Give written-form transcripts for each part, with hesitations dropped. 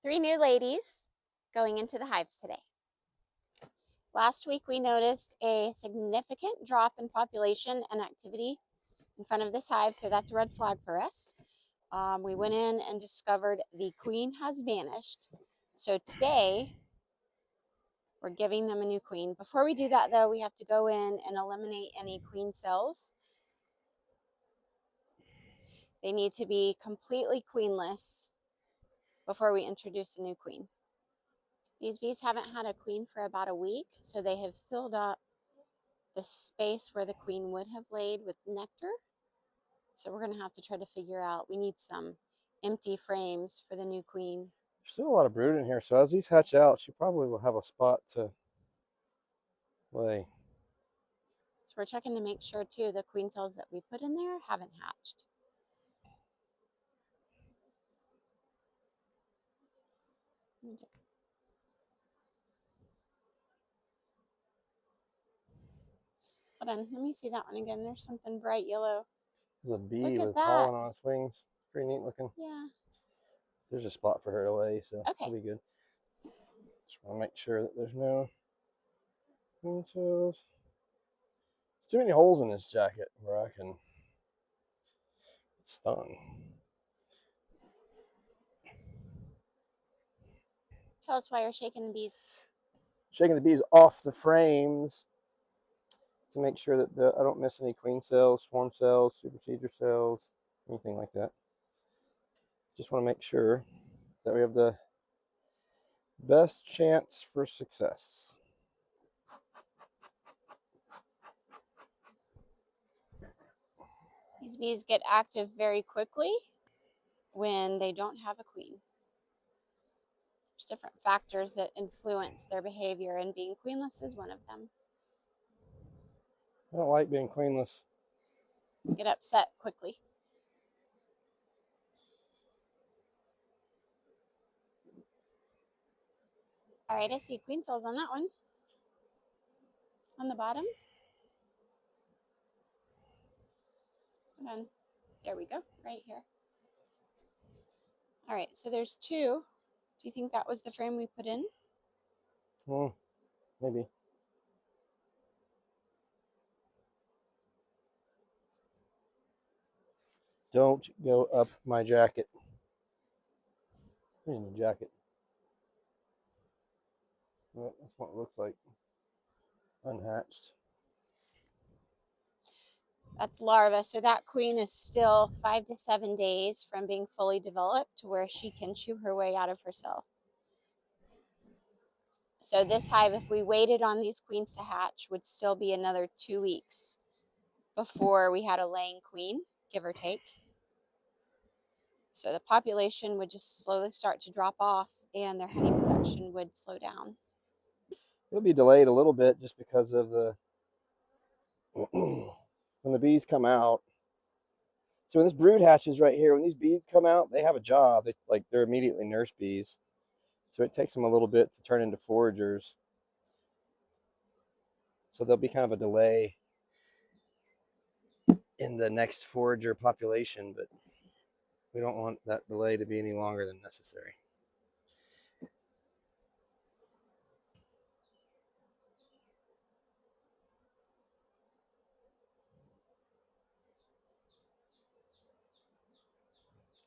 Three new ladies going into the hives today. Last week we noticed a significant drop in population and activity in front of this hive, so that's a red flag for us. We went in and discovered the queen has vanished. So today we're giving them a new queen. Before we do that though, we have to go in and eliminate any queen cells. They need to be completely queenless before we introduce a new queen. These bees haven't had a queen for about a week, so they have filled up the space where the queen would have laid with nectar. So we're going to have to try to figure out, we need some empty frames for the new queen. There's still a lot of brood in here, so as these hatch out, she probably will have a spot to lay. So we're checking to make sure too the queen cells that we put in there haven't hatched. Hold on, let me see that one again. There's something bright yellow. There's a bee with that. pollen on its wings. Pretty neat looking. Yeah. There's a spot for her to lay, so okay. it'll be good. Just want to make sure that there's no queen cells. Too many holes in this jacket where I can get stung. Tell us why you're shaking the bees. Shaking the bees off the frames to make sure that I don't miss any queen cells, swarm cells, supersedure cells, anything like that. Just want to make sure that we have the best chance for success. These bees get active very quickly when they don't have a queen. There's different factors that influence their behavior, and being queenless is one of them. I don't like being queenless. Get upset quickly. All right, I see queen cells on that one. On the bottom. Hold on. There we go, right here. All right, so there's two. Do you think that was the frame we put in? Maybe. Don't go up my jacket. In the jacket. Well, that's what it looks like. Unhatched. That's larva. So that queen is still 5 to 7 days from being fully developed to where she can chew her way out of her cell. So this hive, if we waited on these queens to hatch, would still be another 2 weeks before we had a laying queen, give or take. So the population would just slowly start to drop off and their honey production would slow down. It'll be delayed a little bit just because of the when the bees come out. So when this brood hatches right here, when these bees come out, they have a job. They're immediately nurse bees. So it takes them a little bit to turn into foragers. So there'll be kind of a delay in the next forager population, but we don't want that delay to be any longer than necessary.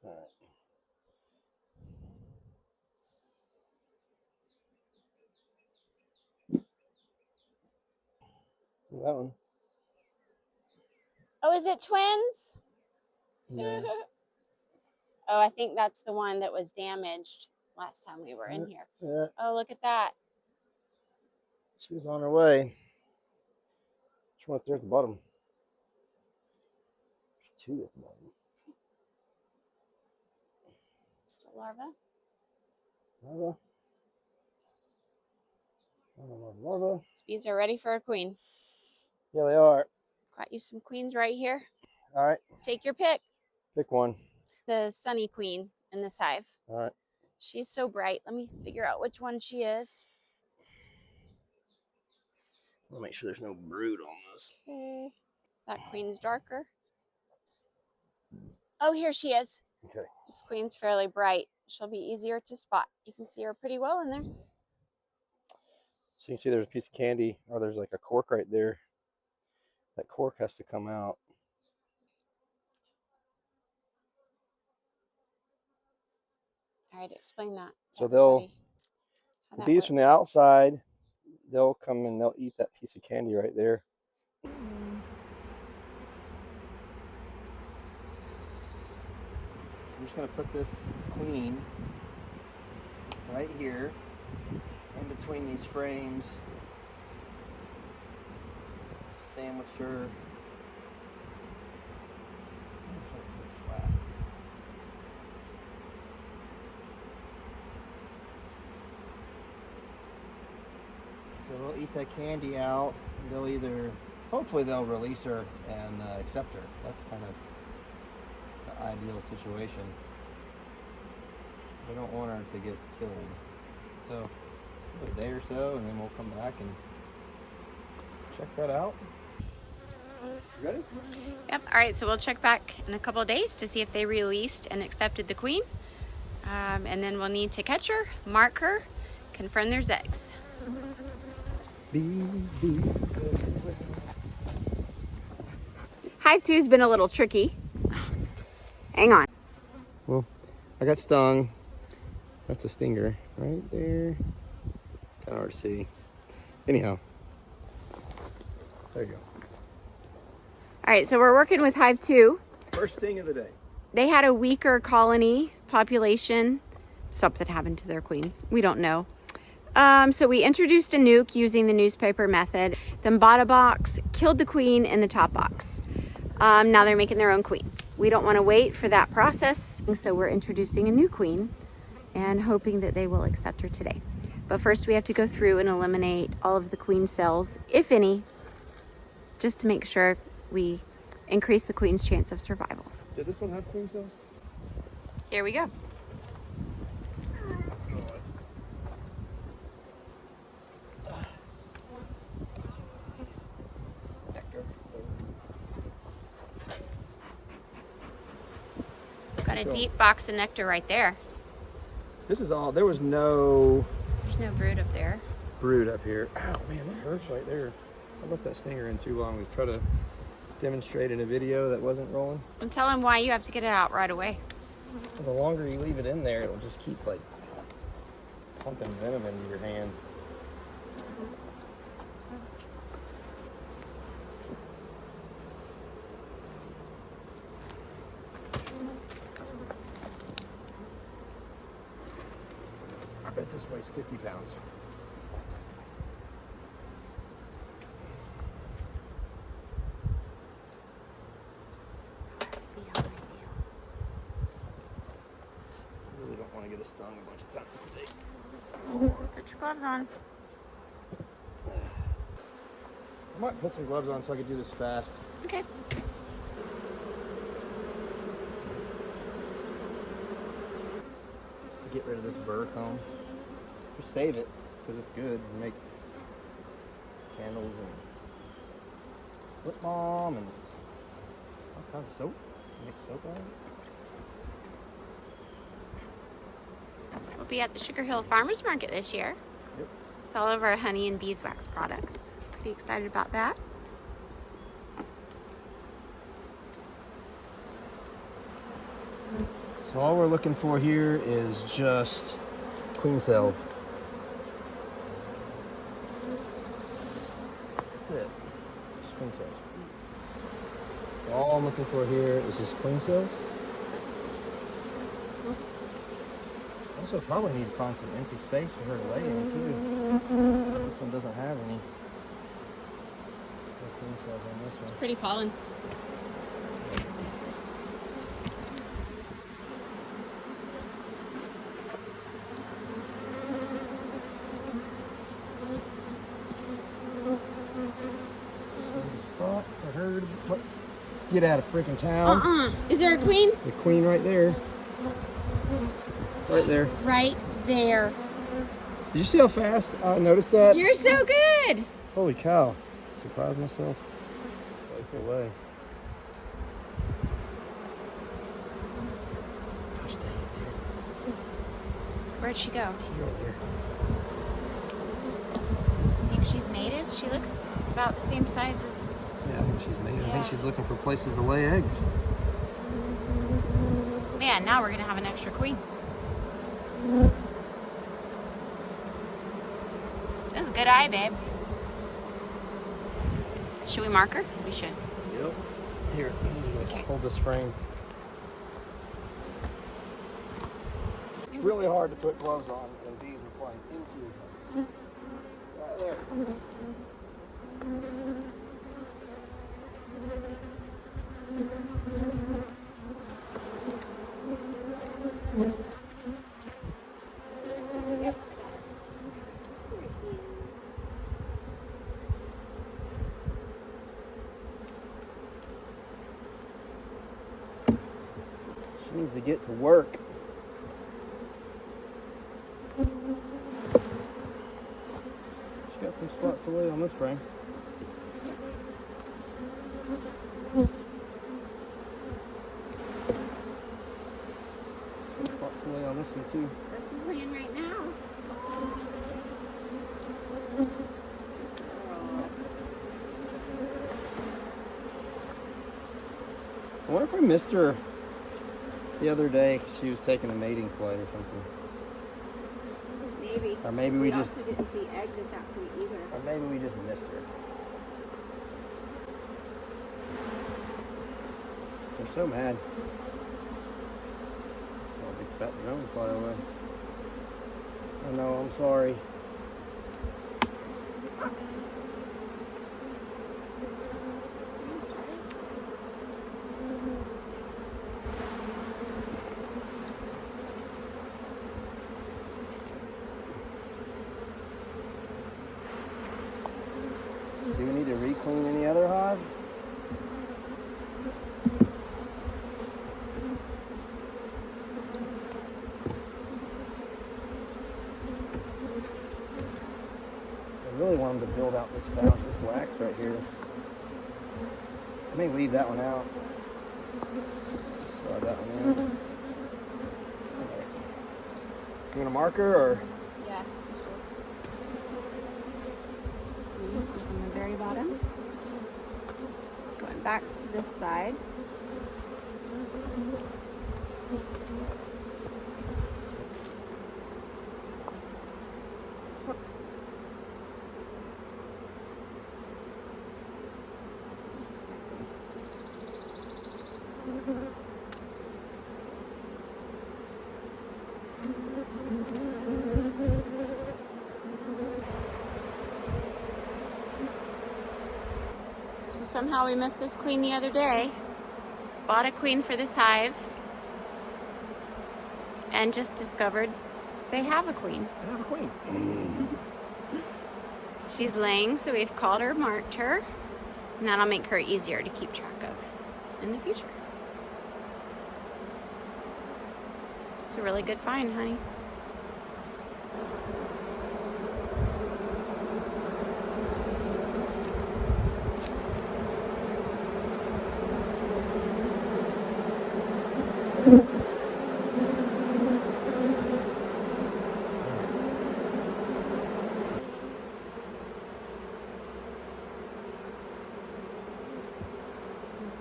All right. That one. Oh, is it twins? Yeah. Oh, I think that's the one that was damaged last time we were in here. Yeah. Oh, look at that. She was on her way. Which one up there at the bottom? There's two at the bottom. Still larva. Larva. Larva. These bees are ready for a queen. Yeah, they are. Got you some queens right here. All right. Take your pick. Pick one. The sunny queen in this hive. All right. She's so bright. Let me figure out which one she is. I'll make sure there's no brood on this. Okay. That queen's darker. Oh, here she is. Okay. This queen's fairly bright. she'll be easier to spot. You can see her pretty well in there. So you can see there's a piece of candy, or there's like a cork right there. That cork has to come out. All right, explain that. So the bees from the outside, they'll come and they'll eat that piece of candy right there. I'm just going to put this queen right here in between these frames. Sandwich her. So they'll eat that candy out. They'll either, hopefully they'll release her and accept her. That's kind of the ideal situation. We don't want her to get killed. So a day or so, and then we'll come back and check that out. You ready? Yep. All right, so we'll check back in a couple of days to see if they released and accepted the queen. And then we'll need to catch her, mark her, confirm there's eggs. Hive 2's been a little tricky. Hang on. Well, I got stung. That's a stinger right there. Kind of hard to see. Anyhow, there you go. All right, so we're working with Hive 2. First sting of the day. They had a weaker colony population. Something happened to their queen. We don't know. So we introduced a nuke using the newspaper method. Then bought a box, killed the queen in the top box. Now they're making their own queen. We don't want to wait for that process, so we're introducing a new queen and hoping that they will accept her today. But first we have to go through and eliminate all of the queen cells, if any, just to make sure we increase the queen's chance of survival. Did this one have queen cells? Here we go. Got a deep box of nectar right there. This is all, there was no... There's no brood up there. Brood up here. Ow, man, that hurts right there. I left that stinger in too long. We tried to demonstrate in a video that wasn't rolling. And tell him why you have to get it out right away. Well, the longer you leave it in there, it'll just keep like pumping venom into your hand. I bet this weighs 50 pounds. Really don't want to get stung a bunch of times today. Put your gloves on. I might put some gloves on so I can do this fast. Okay. Just to get rid of this burr comb. Just save it because it's good. We make candles and lip balm and all kinds of soap. Make soap out of it. We'll be at the Sugar Hill Farmers Market this year. Yep. With all of our honey and beeswax products. Pretty excited about that. So all we're looking for here is just queen cells. That's it. Just queen cells. So all I'm looking for here is just queen cells. Also probably need to find some empty space for her to lay in too. This one doesn't have any. No queen cells on this one. Pretty pollen. Spot for her to get out of freaking town. Is there a queen? The queen right there. Right there. Right there. Did you see how fast I noticed that? You're so good. Holy cow. Surprised myself. Right away. Gosh dang it, dude. Where'd she go? She's over there. I think she's mated. She looks about the same size as... Yeah, I think she's mated. Yeah. I think she's looking for places to lay eggs. Man, now we're going to have an extra queen. That's a good eye, babe. Should we mark her? We should. Yep. Here, Okay. hold this frame. It's really hard to put gloves on when bees are flying into your house. Right there. She needs to get to work. She's got some spots to lay on this frame. Some spots to lay on this one too. Where she's laying right now. I wonder if I missed her the other day 'cause she was taking a mating flight or something. Maybe. Or maybe we just... also didn't see eggs at that point either. Or maybe we just missed her. They're so mad. Oh, big fat drone fly away. I know, I'm sorry. Do we need to requeen any other hive? I really want them to build out this wax right here. I may leave that one out. Slide that one in. You want a marker or? Yeah, sure. See, this is on the very bottom. Going back to this side. So somehow we missed this queen the other day. Bought a queen for this hive and just discovered they have a queen. I have a queen. She's laying, so we've called her, marked her, and that'll make her easier to keep track of in the future. It's a really good find, honey.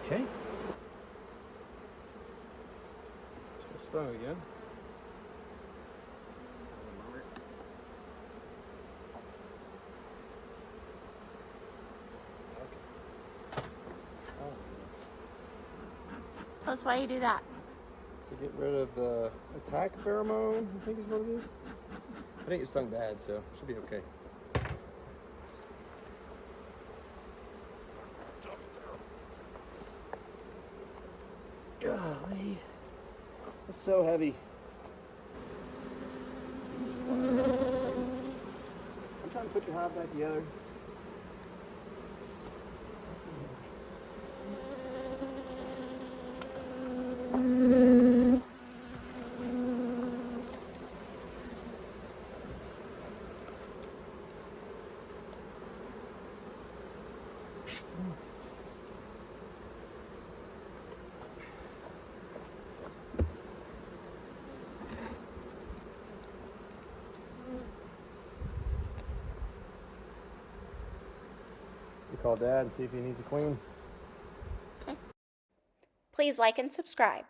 Okay. Let's start again. Tell us why you do that. To get rid of the attack pheromone, I think is what it is. I think it stung bad, so it should be okay. Golly. It's so heavy. I'm trying to put your hive back together. call Dad and see if he needs a queen. Please like and subscribe.